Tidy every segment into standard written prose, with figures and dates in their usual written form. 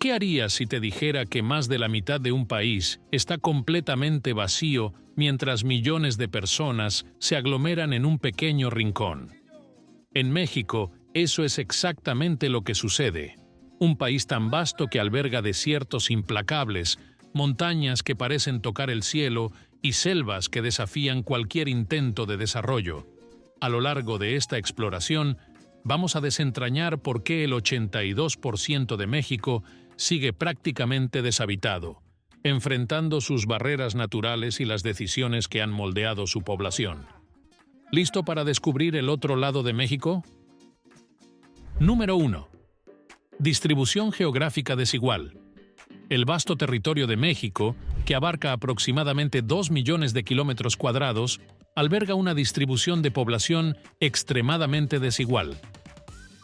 ¿Qué harías si te dijera que más de la mitad de un país está completamente vacío mientras millones de personas se aglomeran en un pequeño rincón? En México, eso es exactamente lo que sucede. Un país tan vasto que alberga desiertos implacables, montañas que parecen tocar el cielo y selvas que desafían cualquier intento de desarrollo. A lo largo de esta exploración, vamos a desentrañar por qué el 82% de México sigue prácticamente deshabitado, enfrentando sus barreras naturales y las decisiones que han moldeado su población. ¿Listo para descubrir el otro lado de México? Número 1. Distribución geográfica desigual. El vasto territorio de México, que abarca aproximadamente 2 millones de kilómetros cuadrados, alberga una distribución de población extremadamente desigual.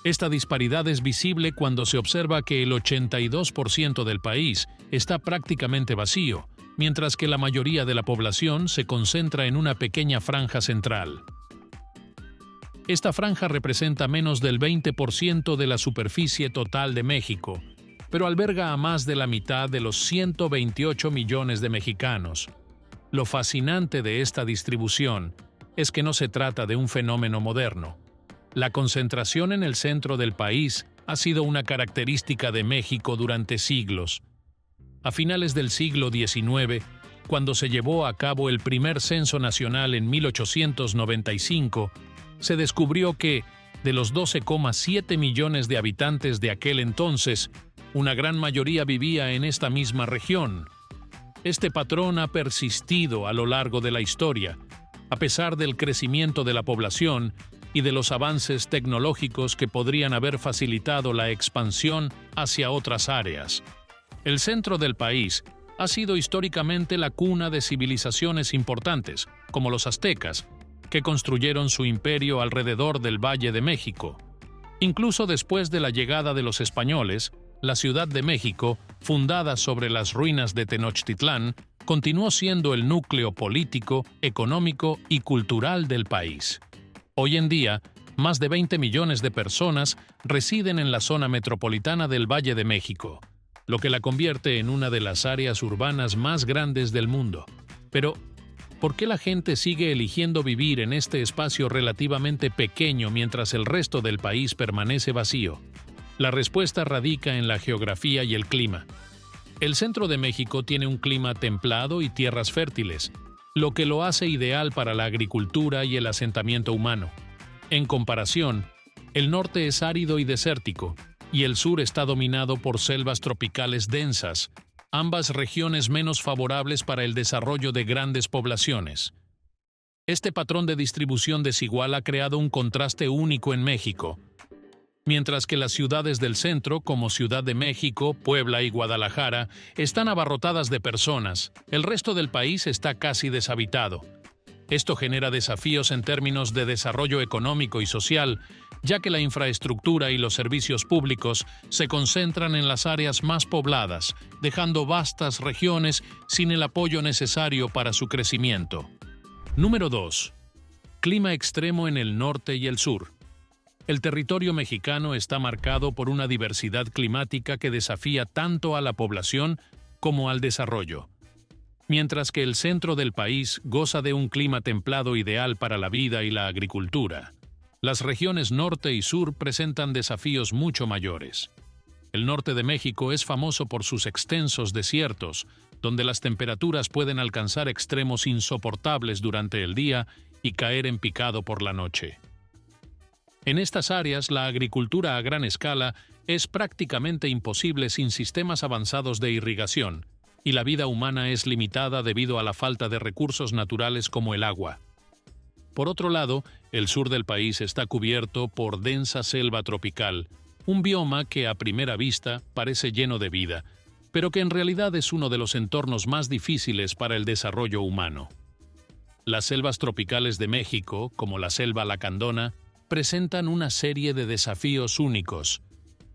Esta disparidad es visible cuando se observa que el 82% del país está prácticamente vacío, mientras que la mayoría de la población se concentra en una pequeña franja central. Esta franja representa menos del 20% de la superficie total de México, pero alberga a más de la mitad de los 128 millones de mexicanos. Lo fascinante de esta distribución es que no se trata de un fenómeno moderno. La concentración en el centro del país ha sido una característica de México durante siglos. A finales del siglo XIX, cuando se llevó a cabo el primer censo nacional en 1895, se descubrió que, de los 12,7 millones de habitantes de aquel entonces, una gran mayoría vivía en esta misma región. Este patrón ha persistido a lo largo de la historia, a pesar del crecimiento de la población y de los avances tecnológicos que podrían haber facilitado la expansión hacia otras áreas. El centro del país ha sido históricamente la cuna de civilizaciones importantes, como los aztecas, que construyeron su imperio alrededor del Valle de México. Incluso después de la llegada de los españoles, la Ciudad de México, fundada sobre las ruinas de Tenochtitlán, continuó siendo el núcleo político, económico y cultural del país. Hoy en día, más de 20 millones de personas residen en la zona metropolitana del Valle de México, lo que la convierte en una de las áreas urbanas más grandes del mundo. Pero, ¿por qué la gente sigue eligiendo vivir en este espacio relativamente pequeño mientras el resto del país permanece vacío? La respuesta radica en la geografía y el clima. El centro de México tiene un clima templado y tierras fértiles, lo que lo hace ideal para la agricultura y el asentamiento humano. En comparación, el norte es árido y desértico, y el sur está dominado por selvas tropicales densas, ambas regiones menos favorables para el desarrollo de grandes poblaciones. Este patrón de distribución desigual ha creado un contraste único en México. Mientras que las ciudades del centro, como Ciudad de México, Puebla y Guadalajara, están abarrotadas de personas, el resto del país está casi deshabitado. Esto genera desafíos en términos de desarrollo económico y social, ya que la infraestructura y los servicios públicos se concentran en las áreas más pobladas, dejando vastas regiones sin el apoyo necesario para su crecimiento. Número 2. Clima extremo en el norte y el sur. El territorio mexicano está marcado por una diversidad climática que desafía tanto a la población como al desarrollo. Mientras que el centro del país goza de un clima templado ideal para la vida y la agricultura, las regiones norte y sur presentan desafíos mucho mayores. El norte de México es famoso por sus extensos desiertos, donde las temperaturas pueden alcanzar extremos insoportables durante el día y caer en picado por la noche. En estas áreas, la agricultura a gran escala es prácticamente imposible sin sistemas avanzados de irrigación, y la vida humana es limitada debido a la falta de recursos naturales como el agua. Por otro lado, el sur del país está cubierto por densa selva tropical, un bioma que a primera vista parece lleno de vida, pero que en realidad es uno de los entornos más difíciles para el desarrollo humano. Las selvas tropicales de México, como la selva lacandona, presentan una serie de desafíos únicos.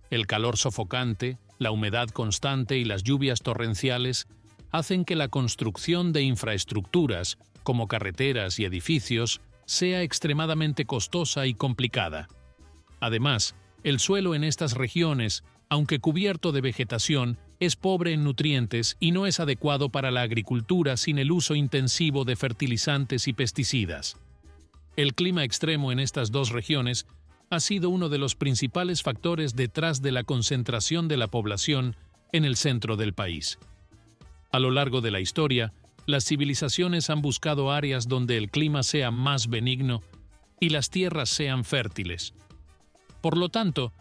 El calor sofocante, la humedad constante y las lluvias torrenciales hacen que la construcción de infraestructuras, como carreteras y edificios, sea extremadamente costosa y complicada. Además, el suelo en estas regiones Aunque cubierto de vegetación, es pobre en nutrientes y no es adecuado para la agricultura sin el uso intensivo de fertilizantes y pesticidas. El clima extremo en estas dos regiones ha sido uno de los principales factores detrás de la concentración de la población en el centro del país. A lo largo de la historia, las civilizaciones han buscado áreas donde el clima sea más benigno y las tierras sean fértiles. Por lo tanto,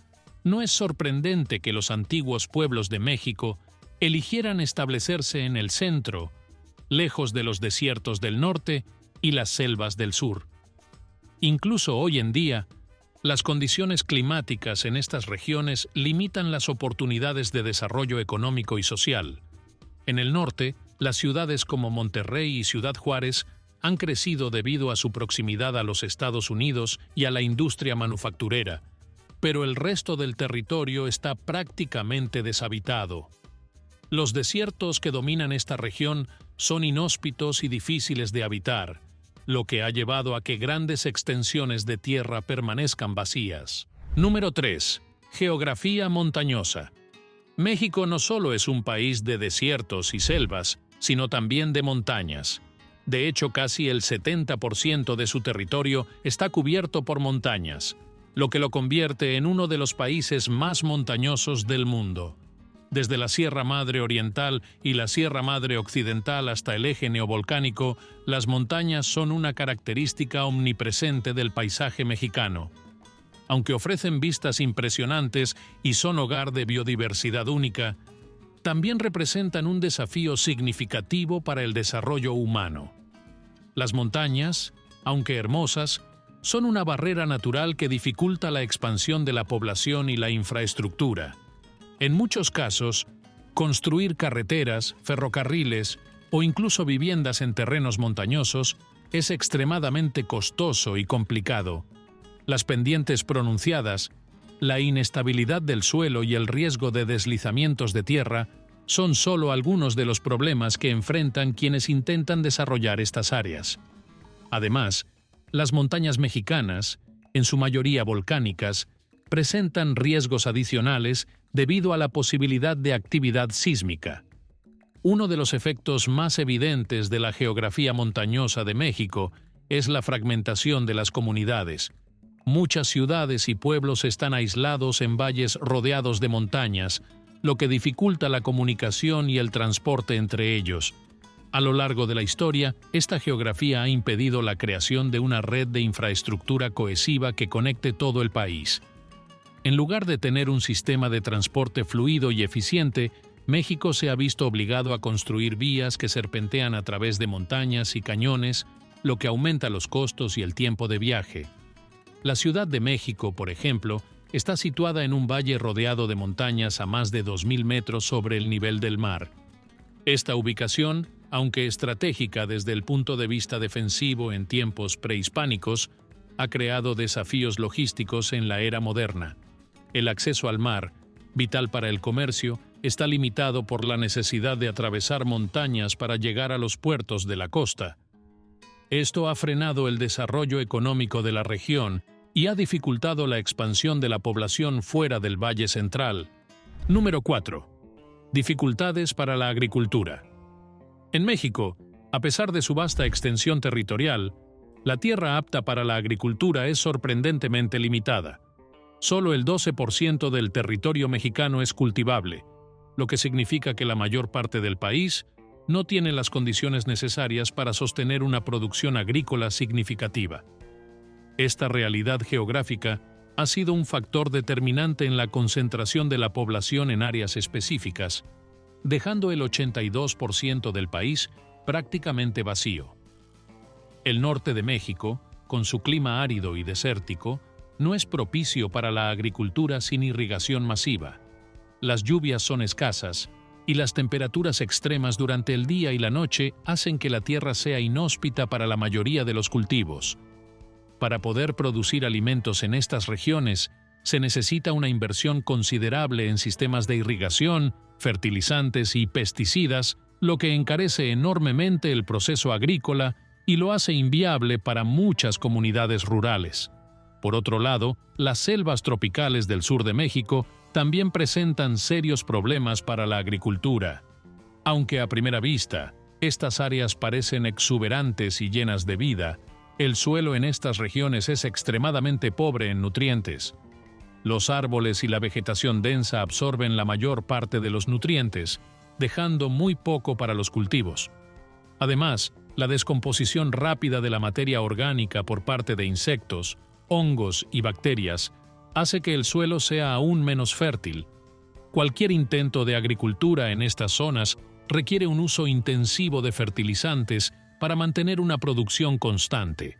no es sorprendente que los antiguos pueblos de México eligieran establecerse en el centro, lejos de los desiertos del norte y las selvas del sur. Incluso hoy en día, las condiciones climáticas en estas regiones limitan las oportunidades de desarrollo económico y social. En el norte, las ciudades como Monterrey y Ciudad Juárez han crecido debido a su proximidad a los Estados Unidos y a la industria manufacturera, pero el resto del territorio está prácticamente deshabitado. Los desiertos que dominan esta región son inhóspitos y difíciles de habitar, lo que ha llevado a que grandes extensiones de tierra permanezcan vacías. Número 3. Geografía montañosa. México no solo es un país de desiertos y selvas, sino también de montañas. De hecho, casi el 70% de su territorio está cubierto por montañas, lo que lo convierte en uno de los países más montañosos del mundo. Desde la Sierra Madre Oriental y la Sierra Madre Occidental hasta el eje neovolcánico, las montañas son una característica omnipresente del paisaje mexicano. Aunque ofrecen vistas impresionantes y son hogar de biodiversidad única, también representan un desafío significativo para el desarrollo humano. Las montañas, aunque hermosas, son una barrera natural que dificulta la expansión de la población y la infraestructura. En muchos casos, construir carreteras, ferrocarriles o incluso viviendas en terrenos montañosos es extremadamente costoso y complicado. Las pendientes pronunciadas, la inestabilidad del suelo y el riesgo de deslizamientos de tierra son solo algunos de los problemas que enfrentan quienes intentan desarrollar estas áreas. Además, las montañas mexicanas, en su mayoría volcánicas, presentan riesgos adicionales debido a la posibilidad de actividad sísmica. Uno de los efectos más evidentes de la geografía montañosa de México es la fragmentación de las comunidades. Muchas ciudades y pueblos están aislados en valles rodeados de montañas, lo que dificulta la comunicación y el transporte entre ellos. A lo largo de la historia, esta geografía ha impedido la creación de una red de infraestructura cohesiva que conecte todo el país. En lugar de tener un sistema de transporte fluido y eficiente, México se ha visto obligado a construir vías que serpentean a través de montañas y cañones, lo que aumenta los costos y el tiempo de viaje. La Ciudad de México, por ejemplo, está situada en un valle rodeado de montañas a más de 2.000 metros sobre el nivel del mar. Esta ubicación, aunque estratégica desde el punto de vista defensivo en tiempos prehispánicos, ha creado desafíos logísticos en la era moderna. El acceso al mar, vital para el comercio, está limitado por la necesidad de atravesar montañas para llegar a los puertos de la costa. Esto ha frenado el desarrollo económico de la región y ha dificultado la expansión de la población fuera del Valle Central. Número 4. Dificultades para la agricultura. En México, a pesar de su vasta extensión territorial, la tierra apta para la agricultura es sorprendentemente limitada. Solo el 12% del territorio mexicano es cultivable, lo que significa que la mayor parte del país no tiene las condiciones necesarias para sostener una producción agrícola significativa. Esta realidad geográfica ha sido un factor determinante en la concentración de la población en áreas específicas, dejando el 82% del país prácticamente vacío. El norte de México, con su clima árido y desértico, no es propicio para la agricultura sin irrigación masiva. Las lluvias son escasas y las temperaturas extremas durante el día y la noche hacen que la tierra sea inhóspita para la mayoría de los cultivos. Para poder producir alimentos en estas regiones, se necesita una inversión considerable en sistemas de irrigación, fertilizantes y pesticidas, lo que encarece enormemente el proceso agrícola y lo hace inviable para muchas comunidades rurales. Por otro lado, las selvas tropicales del sur de México también presentan serios problemas para la agricultura. Aunque a primera vista, estas áreas parecen exuberantes y llenas de vida, el suelo en estas regiones es extremadamente pobre en nutrientes. Los árboles y la vegetación densa absorben la mayor parte de los nutrientes, dejando muy poco para los cultivos. Además, la descomposición rápida de la materia orgánica por parte de insectos, hongos y bacterias hace que el suelo sea aún menos fértil. Cualquier intento de agricultura en estas zonas requiere un uso intensivo de fertilizantes para mantener una producción constante.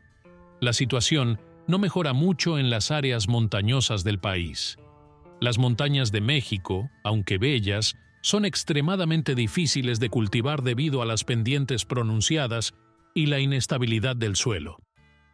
La situación no mejora mucho en las áreas montañosas del país. Las montañas de México, aunque bellas, son extremadamente difíciles de cultivar debido a las pendientes pronunciadas y la inestabilidad del suelo.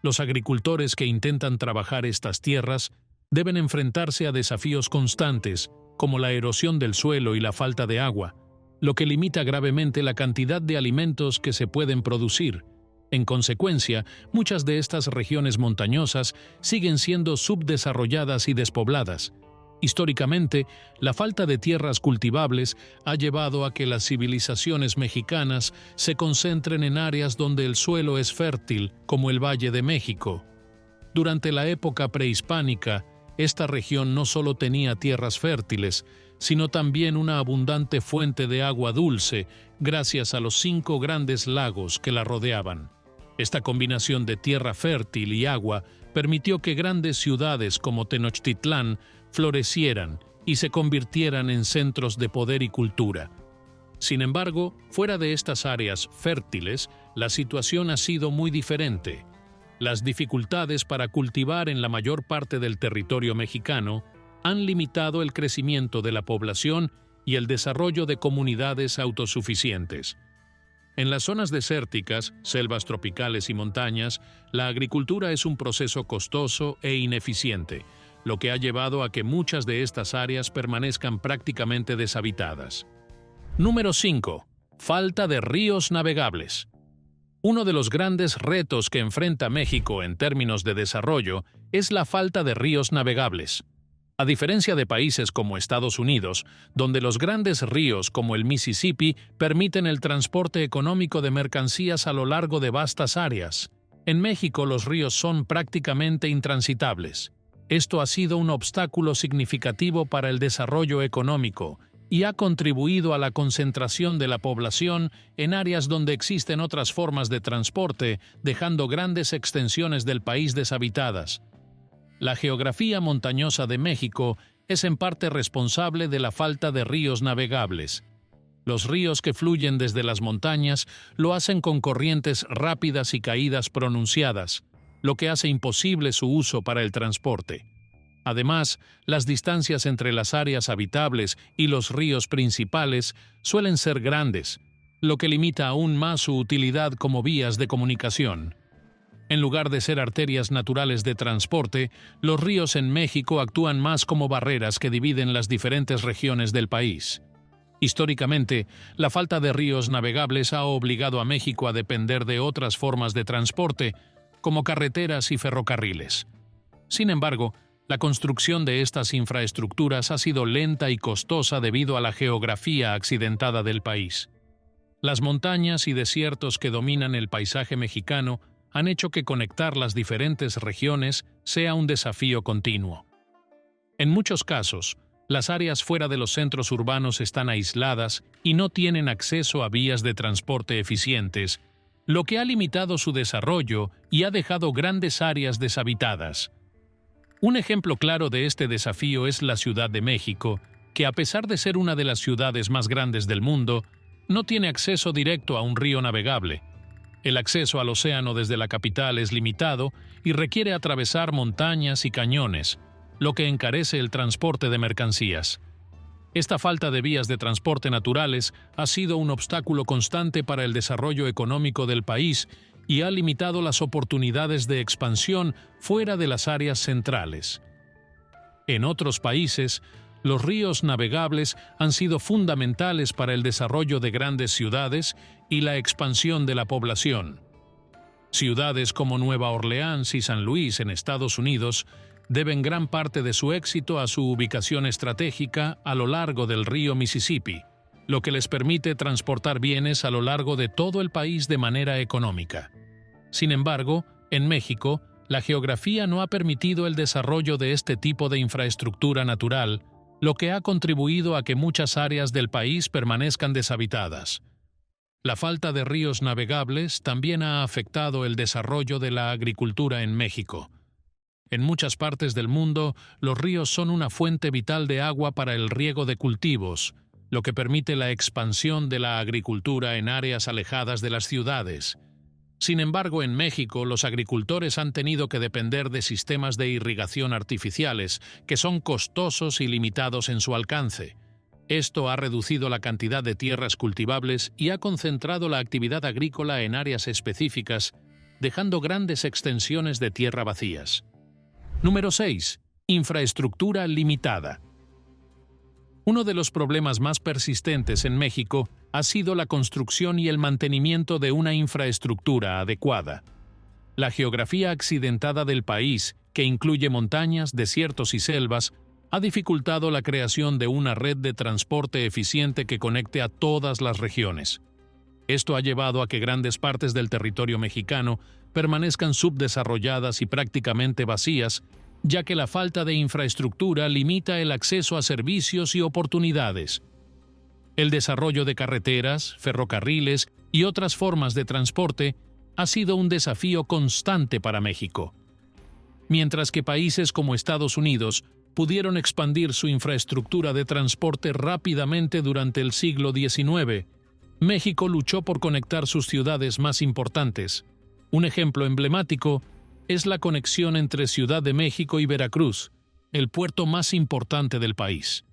Los agricultores que intentan trabajar estas tierras deben enfrentarse a desafíos constantes, como la erosión del suelo y la falta de agua, lo que limita gravemente la cantidad de alimentos que se pueden producir. En consecuencia, muchas de estas regiones montañosas siguen siendo subdesarrolladas y despobladas. Históricamente, la falta de tierras cultivables ha llevado a que las civilizaciones mexicanas se concentren en áreas donde el suelo es fértil, como el Valle de México. Durante la época prehispánica, esta región no solo tenía tierras fértiles, sino también una abundante fuente de agua dulce, gracias a los 5 grandes lagos que la rodeaban. Esta combinación de tierra fértil y agua permitió que grandes ciudades como Tenochtitlán florecieran y se convirtieran en centros de poder y cultura. Sin embargo, fuera de estas áreas fértiles, la situación ha sido muy diferente. Las dificultades para cultivar en la mayor parte del territorio mexicano han limitado el crecimiento de la población y el desarrollo de comunidades autosuficientes. En las zonas desérticas, selvas tropicales y montañas, la agricultura es un proceso costoso e ineficiente, lo que ha llevado a que muchas de estas áreas permanezcan prácticamente deshabitadas. Número 5. Falta de ríos navegables. Uno de los grandes retos que enfrenta México en términos de desarrollo es la falta de ríos navegables. A diferencia de países como Estados Unidos, donde los grandes ríos como el Mississippi permiten el transporte económico de mercancías a lo largo de vastas áreas, en México los ríos son prácticamente intransitables. Esto ha sido un obstáculo significativo para el desarrollo económico y ha contribuido a la concentración de la población en áreas donde existen otras formas de transporte, dejando grandes extensiones del país deshabitadas. La geografía montañosa de México es en parte responsable de la falta de ríos navegables. Los ríos que fluyen desde las montañas lo hacen con corrientes rápidas y caídas pronunciadas, lo que hace imposible su uso para el transporte. Además, las distancias entre las áreas habitables y los ríos principales suelen ser grandes, lo que limita aún más su utilidad como vías de comunicación. En lugar de ser arterias naturales de transporte, los ríos en México actúan más como barreras que dividen las diferentes regiones del país. Históricamente, la falta de ríos navegables ha obligado a México a depender de otras formas de transporte, como carreteras y ferrocarriles. Sin embargo, la construcción de estas infraestructuras ha sido lenta y costosa debido a la geografía accidentada del país. Las montañas y desiertos que dominan el paisaje mexicano han hecho que conectar las diferentes regiones sea un desafío continuo. En muchos casos, las áreas fuera de los centros urbanos están aisladas y no tienen acceso a vías de transporte eficientes, lo que ha limitado su desarrollo y ha dejado grandes áreas deshabitadas. Un ejemplo claro de este desafío es la Ciudad de México, que a pesar de ser una de las ciudades más grandes del mundo, no tiene acceso directo a un río navegable. El acceso al océano desde la capital es limitado y requiere atravesar montañas y cañones, lo que encarece el transporte de mercancías. Esta falta de vías de transporte naturales ha sido un obstáculo constante para el desarrollo económico del país y ha limitado las oportunidades de expansión fuera de las áreas centrales. En otros países, los ríos navegables han sido fundamentales para el desarrollo de grandes ciudades y la expansión de la población. Ciudades como Nueva Orleans y San Luis en Estados Unidos deben gran parte de su éxito a su ubicación estratégica a lo largo del río Mississippi, lo que les permite transportar bienes a lo largo de todo el país de manera económica. Sin embargo, en México, la geografía no ha permitido el desarrollo de este tipo de infraestructura natural, lo que ha contribuido a que muchas áreas del país permanezcan deshabitadas. La falta de ríos navegables también ha afectado el desarrollo de la agricultura en México. En muchas partes del mundo, los ríos son una fuente vital de agua para el riego de cultivos, lo que permite la expansión de la agricultura en áreas alejadas de las ciudades. Sin embargo, en México, los agricultores han tenido que depender de sistemas de irrigación artificiales, que son costosos y limitados en su alcance. Esto ha reducido la cantidad de tierras cultivables y ha concentrado la actividad agrícola en áreas específicas, dejando grandes extensiones de tierra vacías. Número 6. Infraestructura limitada. Uno de los problemas más persistentes en México ha sido la construcción y el mantenimiento de una infraestructura adecuada. La geografía accidentada del país, que incluye montañas, desiertos y selvas, ha dificultado la creación de una red de transporte eficiente que conecte a todas las regiones. Esto ha llevado a que grandes partes del territorio mexicano permanezcan subdesarrolladas y prácticamente vacías, ya que la falta de infraestructura limita el acceso a servicios y oportunidades. El desarrollo de carreteras, ferrocarriles y otras formas de transporte ha sido un desafío constante para México. Mientras que países como Estados Unidos pudieron expandir su infraestructura de transporte rápidamente durante el siglo XIX, México luchó por conectar sus ciudades más importantes. Un ejemplo emblemático es la conexión entre Ciudad de México y Veracruz, el puerto más importante del país.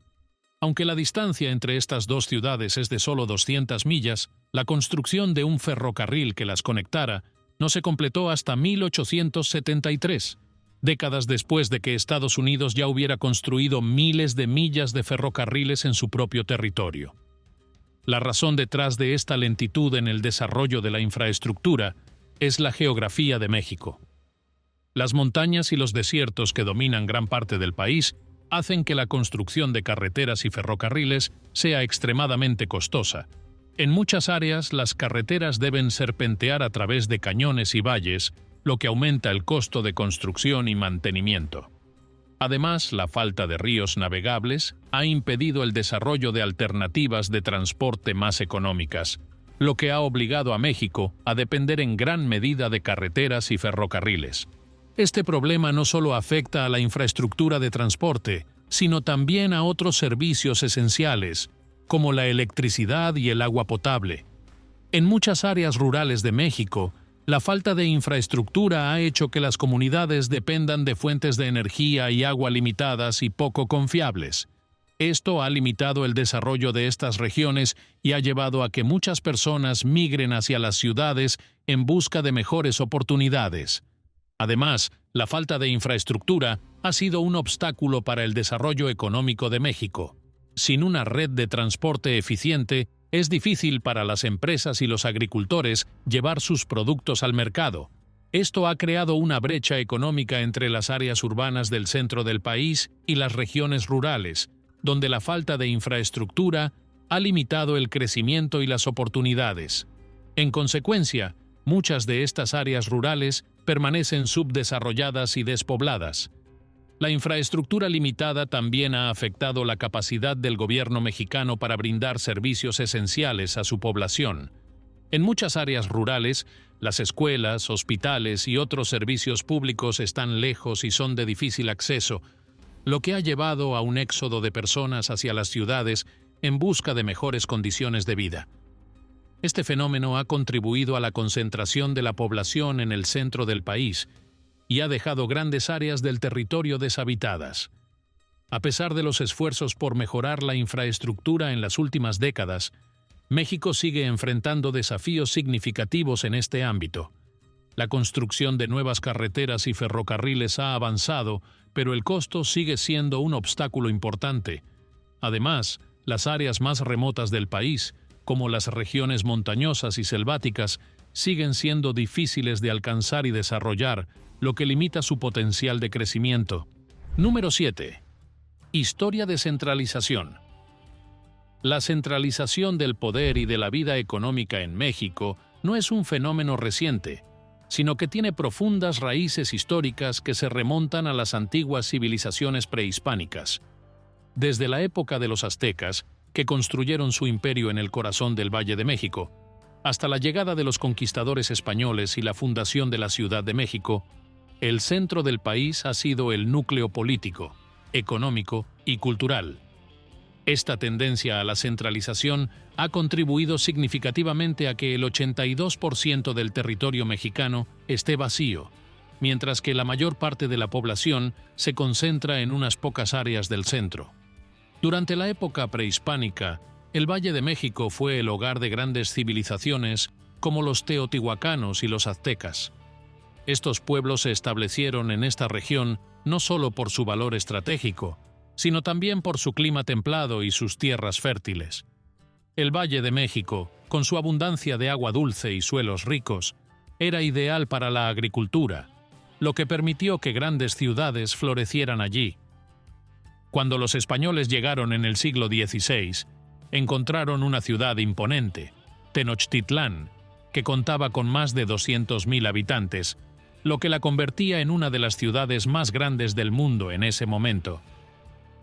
Aunque la distancia entre estas dos ciudades es de solo 200 millas, la construcción de un ferrocarril que las conectara no se completó hasta 1873, décadas después de que Estados Unidos ya hubiera construido miles de millas de ferrocarriles en su propio territorio. La razón detrás de esta lentitud en el desarrollo de la infraestructura es la geografía de México. Las montañas y los desiertos que dominan gran parte del país hacen que la construcción de carreteras y ferrocarriles sea extremadamente costosa. En muchas áreas, las carreteras deben serpentear a través de cañones y valles, lo que aumenta el costo de construcción y mantenimiento. Además, la falta de ríos navegables ha impedido el desarrollo de alternativas de transporte más económicas, lo que ha obligado a México a depender en gran medida de carreteras y ferrocarriles. Este problema no solo afecta a la infraestructura de transporte, sino también a otros servicios esenciales, como la electricidad y el agua potable. En muchas áreas rurales de México, la falta de infraestructura ha hecho que las comunidades dependan de fuentes de energía y agua limitadas y poco confiables. Esto ha limitado el desarrollo de estas regiones y ha llevado a que muchas personas migren hacia las ciudades en busca de mejores oportunidades. Además, la falta de infraestructura ha sido un obstáculo para el desarrollo económico de México. Sin una red de transporte eficiente, es difícil para las empresas y los agricultores llevar sus productos al mercado. Esto ha creado una brecha económica entre las áreas urbanas del centro del país y las regiones rurales, donde la falta de infraestructura ha limitado el crecimiento y las oportunidades. En consecuencia, muchas de estas áreas rurales permanecen subdesarrolladas y despobladas. La infraestructura limitada también ha afectado la capacidad del gobierno mexicano para brindar servicios esenciales a su población. En muchas áreas rurales, las escuelas, hospitales y otros servicios públicos están lejos y son de difícil acceso, lo que ha llevado a un éxodo de personas hacia las ciudades en busca de mejores condiciones de vida. Este fenómeno ha contribuido a la concentración de la población en el centro del país y ha dejado grandes áreas del territorio deshabitadas. A pesar de los esfuerzos por mejorar la infraestructura en las últimas décadas, México sigue enfrentando desafíos significativos en este ámbito. La construcción de nuevas carreteras y ferrocarriles ha avanzado, pero el costo sigue siendo un obstáculo importante. Además, las áreas más remotas del país, como las regiones montañosas y selváticas, siguen siendo difíciles de alcanzar y desarrollar, lo que limita su potencial de crecimiento. Número 7. Historia de centralización. La centralización del poder y de la vida económica en México no es un fenómeno reciente, sino que tiene profundas raíces históricas que se remontan a las antiguas civilizaciones prehispánicas. Desde la época de los aztecas, que construyeron su imperio en el corazón del Valle de México, hasta la llegada de los conquistadores españoles y la fundación de la Ciudad de México, el centro del país ha sido el núcleo político, económico y cultural. Esta tendencia a la centralización ha contribuido significativamente a que el 82% del territorio mexicano esté vacío, mientras que la mayor parte de la población se concentra en unas pocas áreas del centro. Durante la época prehispánica, el Valle de México fue el hogar de grandes civilizaciones como los teotihuacanos y los aztecas. Estos pueblos se establecieron en esta región no solo por su valor estratégico, sino también por su clima templado y sus tierras fértiles. El Valle de México, con su abundancia de agua dulce y suelos ricos, era ideal para la agricultura, lo que permitió que grandes ciudades florecieran allí. Cuando los españoles llegaron en el siglo XVI, encontraron una ciudad imponente, Tenochtitlán, que contaba con más de 200.000 habitantes, lo que la convertía en una de las ciudades más grandes del mundo en ese momento.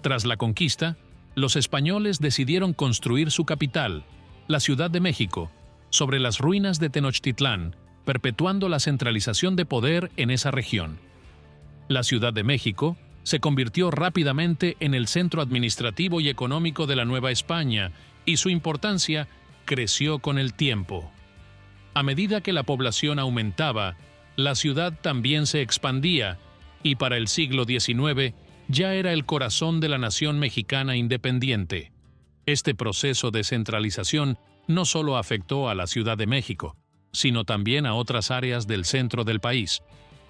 Tras la conquista, los españoles decidieron construir su capital, la Ciudad de México, sobre las ruinas de Tenochtitlán, perpetuando la centralización de poder en esa región. La Ciudad de México se convirtió rápidamente en el centro administrativo y económico de la Nueva España, y su importancia creció con el tiempo. A medida que la población aumentaba, la ciudad también se expandía, y para el siglo XIX ya era el corazón de la nación mexicana independiente. Este proceso de centralización no solo afectó a la Ciudad de México, sino también a otras áreas del centro del país.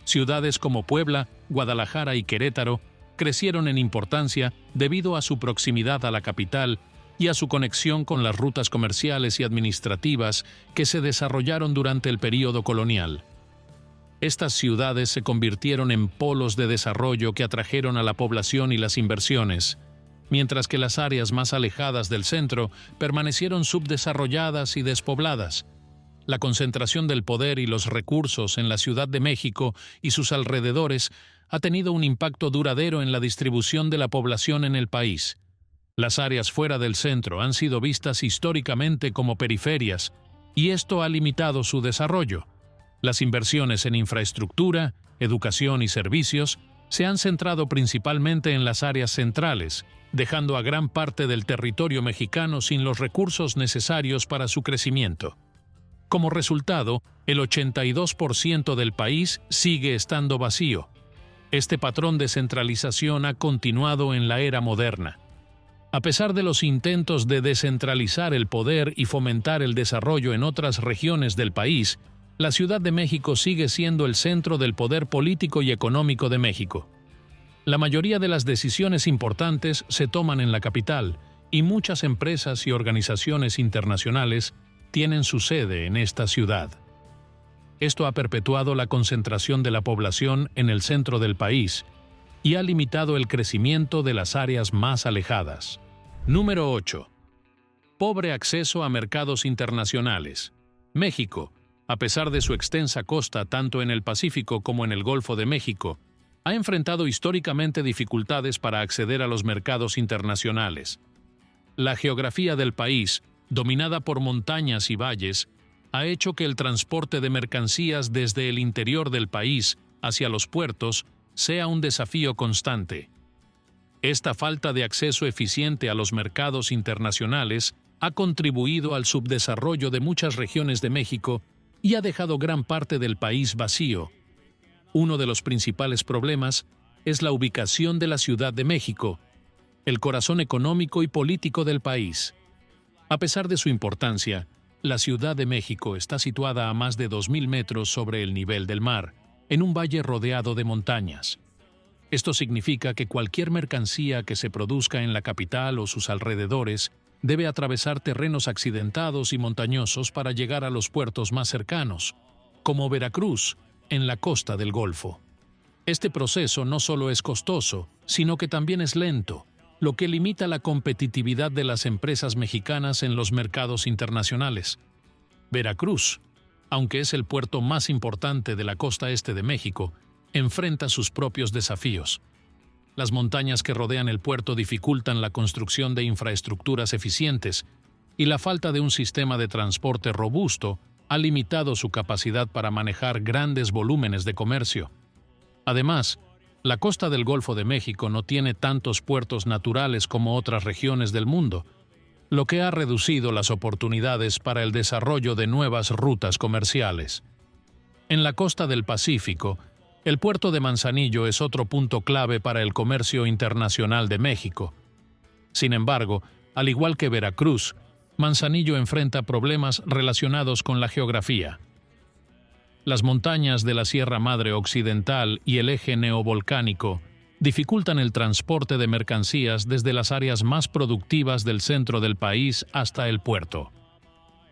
Ciudades como Puebla, Guadalajara y Querétaro crecieron en importancia debido a su proximidad a la capital y a su conexión con las rutas comerciales y administrativas que se desarrollaron durante el período colonial. Estas ciudades se convirtieron en polos de desarrollo que atrajeron a la población y las inversiones, mientras que las áreas más alejadas del centro permanecieron subdesarrolladas y despobladas. La concentración del poder y los recursos en la Ciudad de México y sus alrededores ha tenido un impacto duradero en la distribución de la población en el país. Las áreas fuera del centro han sido vistas históricamente como periferias, y esto ha limitado su desarrollo. Las inversiones en infraestructura, educación y servicios se han centrado principalmente en las áreas centrales, dejando a gran parte del territorio mexicano sin los recursos necesarios para su crecimiento. Como resultado, el 82% del país sigue estando vacío. Este patrón de centralización ha continuado en la era moderna. A pesar de los intentos de descentralizar el poder y fomentar el desarrollo en otras regiones del país, la Ciudad de México sigue siendo el centro del poder político y económico de México. La mayoría de las decisiones importantes se toman en la capital, y muchas empresas y organizaciones internacionales tienen su sede en esta ciudad. Esto ha perpetuado la concentración de la población en el centro del país y ha limitado el crecimiento de las áreas más alejadas. Número 8. Pobre acceso a mercados internacionales. México, a pesar de su extensa costa tanto en el Pacífico como en el Golfo de México, ha enfrentado históricamente dificultades para acceder a los mercados internacionales. La geografía del país, dominada por montañas y valles, ha hecho que el transporte de mercancías desde el interior del país hacia los puertos sea un desafío constante. Esta falta de acceso eficiente a los mercados internacionales ha contribuido al subdesarrollo de muchas regiones de México y ha dejado gran parte del país vacío. Uno de los principales problemas es la ubicación de la Ciudad de México, el corazón económico y político del país. A pesar de su importancia, la Ciudad de México está situada a más de 2.000 metros sobre el nivel del mar, en un valle rodeado de montañas. Esto significa que cualquier mercancía que se produzca en la capital o sus alrededores debe atravesar terrenos accidentados y montañosos para llegar a los puertos más cercanos, como Veracruz, en la costa del Golfo. Este proceso no solo es costoso, sino que también es lento, lo que limita la competitividad de las empresas mexicanas en los mercados internacionales. Veracruz, aunque es el puerto más importante de la costa este de México, enfrenta sus propios desafíos. Las montañas que rodean el puerto dificultan la construcción de infraestructuras eficientes y la falta de un sistema de transporte robusto ha limitado su capacidad para manejar grandes volúmenes de comercio. Además, la costa del Golfo de México no tiene tantos puertos naturales como otras regiones del mundo, lo que ha reducido las oportunidades para el desarrollo de nuevas rutas comerciales. En la costa del Pacífico, el puerto de Manzanillo es otro punto clave para el comercio internacional de México. Sin embargo, al igual que Veracruz, Manzanillo enfrenta problemas relacionados con la geografía. Las montañas de la Sierra Madre Occidental y el eje neovolcánico dificultan el transporte de mercancías desde las áreas más productivas del centro del país hasta el puerto.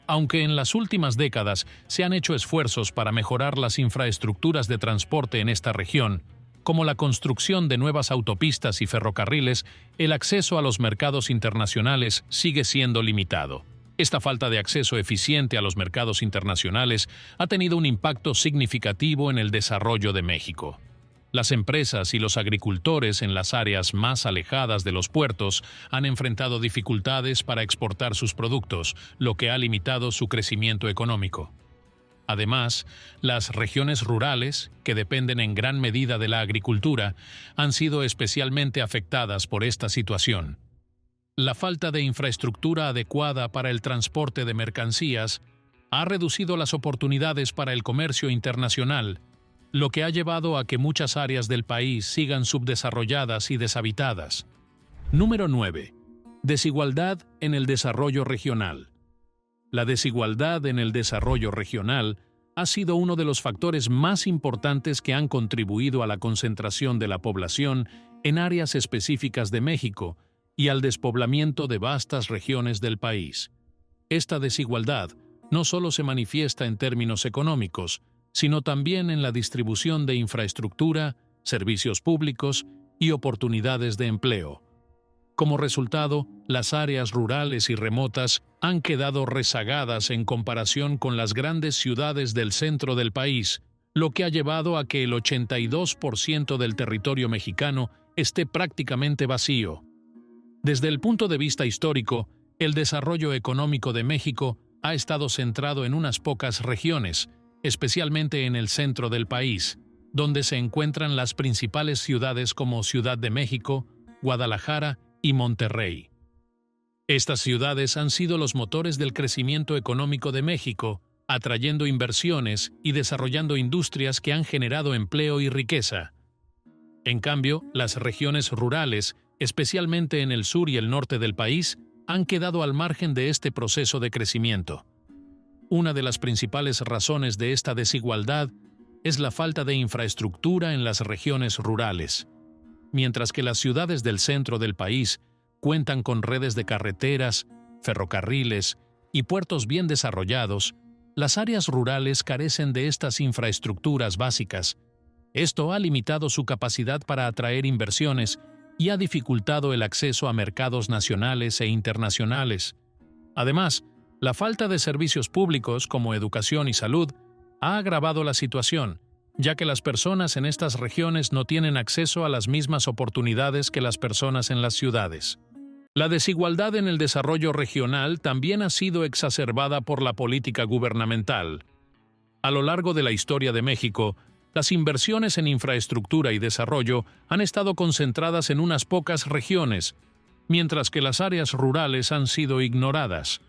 Aunque en las últimas décadas se han hecho esfuerzos para mejorar las infraestructuras de transporte en esta región, como la construcción de nuevas autopistas y ferrocarriles, el acceso a los mercados internacionales sigue siendo limitado. Esta falta de acceso eficiente a los mercados internacionales ha tenido un impacto significativo en el desarrollo de México. Las empresas y los agricultores en las áreas más alejadas de los puertos han enfrentado dificultades para exportar sus productos, lo que ha limitado su crecimiento económico. Además, las regiones rurales, que dependen en gran medida de la agricultura, han sido especialmente afectadas por esta situación. La falta de infraestructura adecuada para el transporte de mercancías ha reducido las oportunidades para el comercio internacional, lo que ha llevado a que muchas áreas del país sigan subdesarrolladas y deshabitadas. Número 9. Desigualdad en el desarrollo regional. La desigualdad en el desarrollo regional ha sido uno de los factores más importantes que han contribuido a la concentración de la población en áreas específicas de México y al despoblamiento de vastas regiones del país. Esta desigualdad no solo se manifiesta en términos económicos, sino también en la distribución de infraestructura, servicios públicos y oportunidades de empleo. Como resultado, las áreas rurales y remotas han quedado rezagadas en comparación con las grandes ciudades del centro del país, lo que ha llevado a que el 82% del territorio mexicano esté prácticamente vacío. Desde el punto de vista histórico, el desarrollo económico de México ha estado centrado en unas pocas regiones, especialmente en el centro del país, donde se encuentran las principales ciudades como Ciudad de México, Guadalajara y Monterrey. Estas ciudades han sido los motores del crecimiento económico de México, atrayendo inversiones y desarrollando industrias que han generado empleo y riqueza. En cambio, las regiones rurales, especialmente en el sur y el norte del país, han quedado al margen de este proceso de crecimiento. Una de las principales razones de esta desigualdad es la falta de infraestructura en las regiones rurales. Mientras que las ciudades del centro del país cuentan con redes de carreteras, ferrocarriles y puertos bien desarrollados, las áreas rurales carecen de estas infraestructuras básicas. Esto ha limitado su capacidad para atraer inversiones y ha dificultado el acceso a mercados nacionales e internacionales. Además, la falta de servicios públicos como educación y salud ha agravado la situación, ya que las personas en estas regiones no tienen acceso a las mismas oportunidades que las personas en las ciudades. La desigualdad en el desarrollo regional también ha sido exacerbada por la política gubernamental. A lo largo de la historia de México, las inversiones en infraestructura y desarrollo han estado concentradas en unas pocas regiones, mientras que las áreas rurales han sido ignoradas.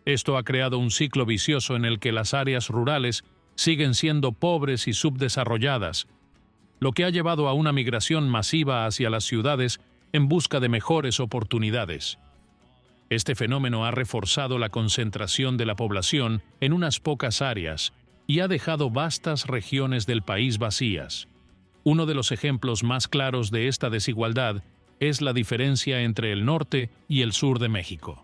Esto ha creado un ciclo vicioso en el que las áreas rurales siguen siendo pobres y subdesarrolladas, lo que ha llevado a una migración masiva hacia las ciudades en busca de mejores oportunidades. Este fenómeno ha reforzado la concentración de la población en unas pocas áreas y ha dejado vastas regiones del país vacías. Uno de los ejemplos más claros de esta desigualdad es la diferencia entre el norte y el sur de México.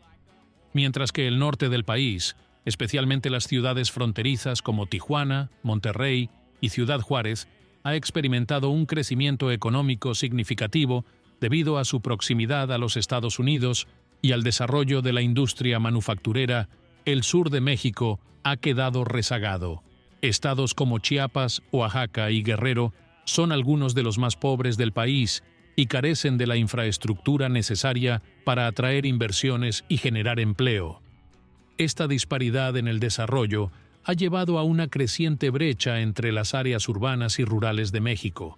Mientras que el norte del país, especialmente las ciudades fronterizas como Tijuana, Monterrey y Ciudad Juárez, ha experimentado un crecimiento económico significativo debido a su proximidad a los Estados Unidos y al desarrollo de la industria manufacturera. El sur de México ha quedado rezagado. Estados como Chiapas, Oaxaca y Guerrero son algunos de los más pobres del país y carecen de la infraestructura necesaria para atraer inversiones y generar empleo. Esta disparidad en el desarrollo ha llevado a una creciente brecha entre las áreas urbanas y rurales de México.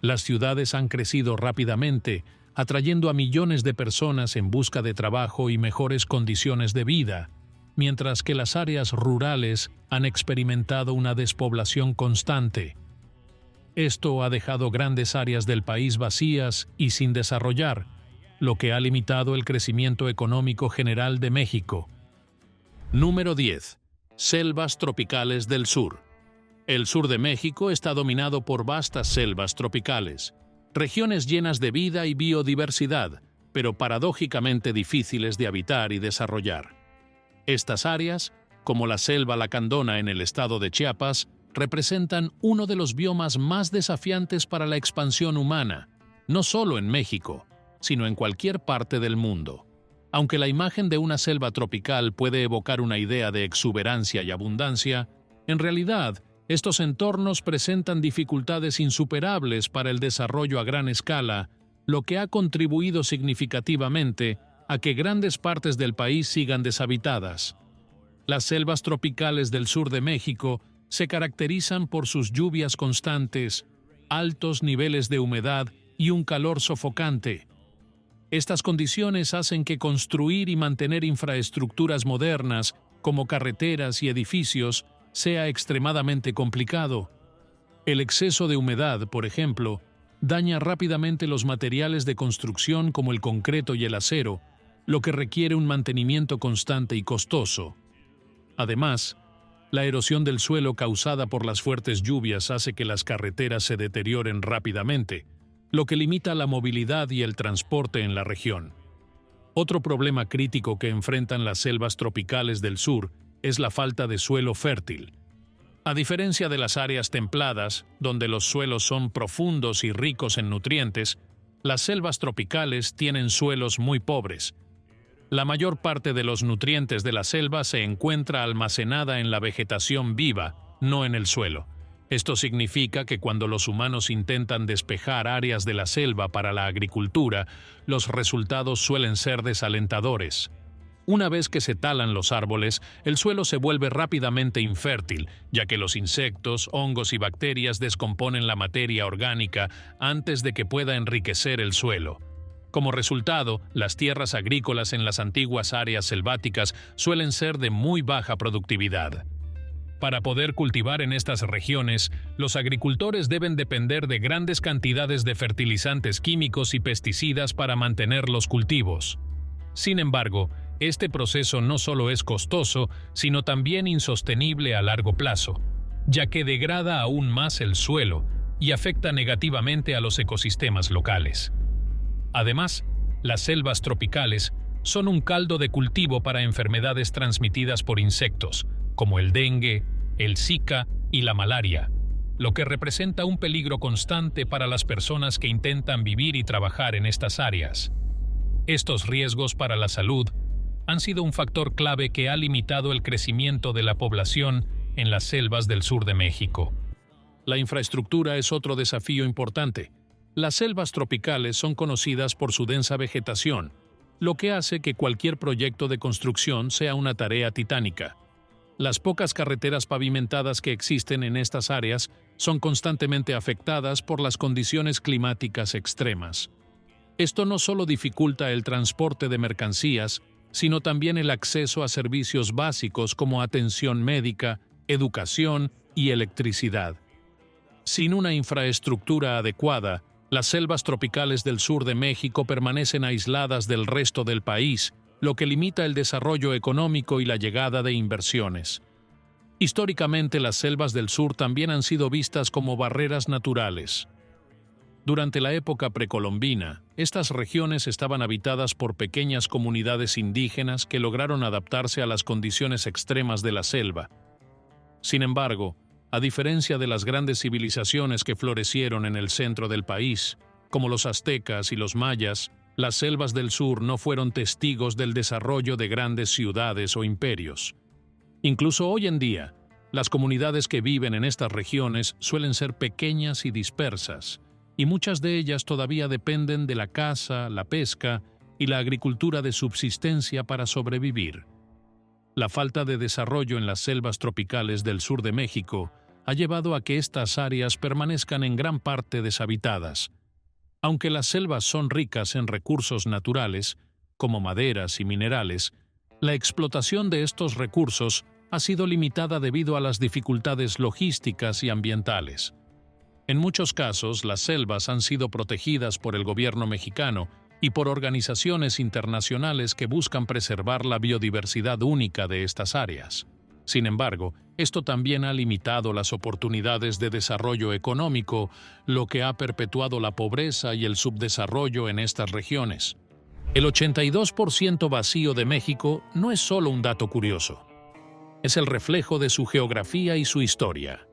Las ciudades han crecido rápidamente, atrayendo a millones de personas en busca de trabajo y mejores condiciones de vida, mientras que las áreas rurales han experimentado una despoblación constante. Esto ha dejado grandes áreas del país vacías y sin desarrollar, lo que ha limitado el crecimiento económico general de México. Número 10. Selvas tropicales del sur. El sur de México está dominado por vastas selvas tropicales, regiones llenas de vida y biodiversidad, pero paradójicamente difíciles de habitar y desarrollar. Estas áreas, como la selva lacandona en el estado de Chiapas, representan uno de los biomas más desafiantes para la expansión humana, no solo en México, sino en cualquier parte del mundo. Aunque la imagen de una selva tropical puede evocar una idea de exuberancia y abundancia, en realidad, estos entornos presentan dificultades insuperables para el desarrollo a gran escala, lo que ha contribuido significativamente a que grandes partes del país sigan deshabitadas. Las selvas tropicales del sur de México se caracterizan por sus lluvias constantes, altos niveles de humedad y un calor sofocante. Estas condiciones hacen que construir y mantener infraestructuras modernas, como carreteras y edificios, sea extremadamente complicado. El exceso de humedad, por ejemplo, daña rápidamente los materiales de construcción como el concreto y el acero, lo que requiere un mantenimiento constante y costoso. Además, la erosión del suelo causada por las fuertes lluvias hace que las carreteras se deterioren rápidamente, lo que limita la movilidad y el transporte en la región. Otro problema crítico que enfrentan las selvas tropicales del sur es la falta de suelo fértil. A diferencia de las áreas templadas, donde los suelos son profundos y ricos en nutrientes, las selvas tropicales tienen suelos muy pobres. La mayor parte de los nutrientes de la selva se encuentra almacenada en la vegetación viva, no en el suelo. Esto significa que cuando los humanos intentan despejar áreas de la selva para la agricultura, los resultados suelen ser desalentadores. Una vez que se talan los árboles, el suelo se vuelve rápidamente infértil, ya que los insectos, hongos y bacterias descomponen la materia orgánica antes de que pueda enriquecer el suelo. Como resultado, las tierras agrícolas en las antiguas áreas selváticas suelen ser de muy baja productividad. Para poder cultivar en estas regiones, los agricultores deben depender de grandes cantidades de fertilizantes químicos y pesticidas para mantener los cultivos. Sin embargo, este proceso no solo es costoso, sino también insostenible a largo plazo, ya que degrada aún más el suelo y afecta negativamente a los ecosistemas locales. Además, las selvas tropicales son un caldo de cultivo para enfermedades transmitidas por insectos, como el dengue, el Zika y la malaria, lo que representa un peligro constante para las personas que intentan vivir y trabajar en estas áreas. Estos riesgos para la salud han sido un factor clave que ha limitado el crecimiento de la población en las selvas del sur de México. La infraestructura es otro desafío importante. Las selvas tropicales son conocidas por su densa vegetación, lo que hace que cualquier proyecto de construcción sea una tarea titánica. Las pocas carreteras pavimentadas que existen en estas áreas son constantemente afectadas por las condiciones climáticas extremas. Esto no solo dificulta el transporte de mercancías, sino también el acceso a servicios básicos como atención médica, educación y electricidad. Sin una infraestructura adecuada, las selvas tropicales del sur de México permanecen aisladas del resto del país, lo que limita el desarrollo económico y la llegada de inversiones. Históricamente, las selvas del sur también han sido vistas como barreras naturales. Durante la época precolombina, estas regiones estaban habitadas por pequeñas comunidades indígenas que lograron adaptarse a las condiciones extremas de la selva. Sin embargo, A diferencia de las grandes civilizaciones que florecieron en el centro del país, como los aztecas y los mayas, las selvas del sur no fueron testigos del desarrollo de grandes ciudades o imperios. Incluso hoy en día, las comunidades que viven en estas regiones suelen ser pequeñas y dispersas, y muchas de ellas todavía dependen de la caza, la pesca y la agricultura de subsistencia para sobrevivir. La falta de desarrollo en las selvas tropicales del sur de México ha llevado a que estas áreas permanezcan en gran parte deshabitadas. Aunque las selvas son ricas en recursos naturales, como maderas y minerales, la explotación de estos recursos ha sido limitada debido a las dificultades logísticas y ambientales. En muchos casos, las selvas han sido protegidas por el gobierno mexicano y por organizaciones internacionales que buscan preservar la biodiversidad única de estas áreas. Sin embargo, esto también ha limitado las oportunidades de desarrollo económico, lo que ha perpetuado la pobreza y el subdesarrollo en estas regiones. El 82% vacío de México no es solo un dato curioso. Es el reflejo de su geografía y su historia.